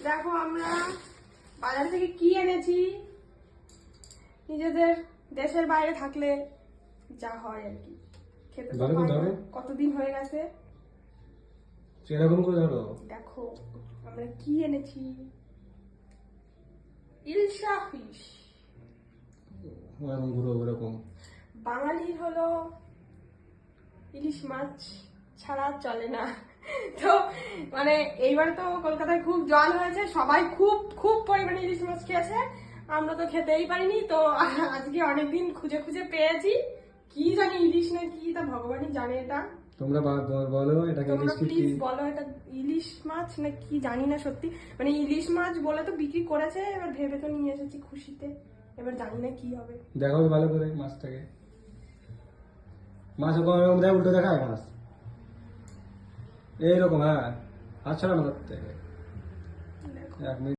দেখো আমরা বাজার থেকে কি এনেছি, নিজেদের দেশের বাইরে থাকলে যা হয় আর কি, খেতে তো হয় না। কতদিন হয়ে গেছে। এরকম করে ধরো, দেখো আমরা কি এনেছি, ইলশা ফিশ। ওরকম ঘুরো ওরকম। বাঙালির হলো ইলিশ মাছ ছাড়া চলে না। তো মানে এইবার তো কলকাতায় খুব জল হয়েছে, সবাই খুব খুব পরিমাণে ইলিশ মাছ খেয়েছে, আমরা তো খেতেই পারিনি। তো আজকে অনেকদিন খুঁজে খুঁজে পেয়েছি, কি জানি ইলিশ না কি, তা ভগবানই জানে। এটা তোমরা বলো এটাকে তোমরা প্লিজ বলো এটা ইলিশ মাছ না কি জানি না সত্যি। মানে ইলিশ মাছ বলে তো বিক্রি করেছে, এবার ভেবে তো নিয়ে এসেছি খুশিতে, এবার জানি না কি হবে। দেখো ভালো করে মাছটাকে। মাছ ওরকম দেয়, উল্টো দেখায় মাছ এইরকম। হ্যাঁ, হাত ছাড়ানো করতে 1 মিনিট।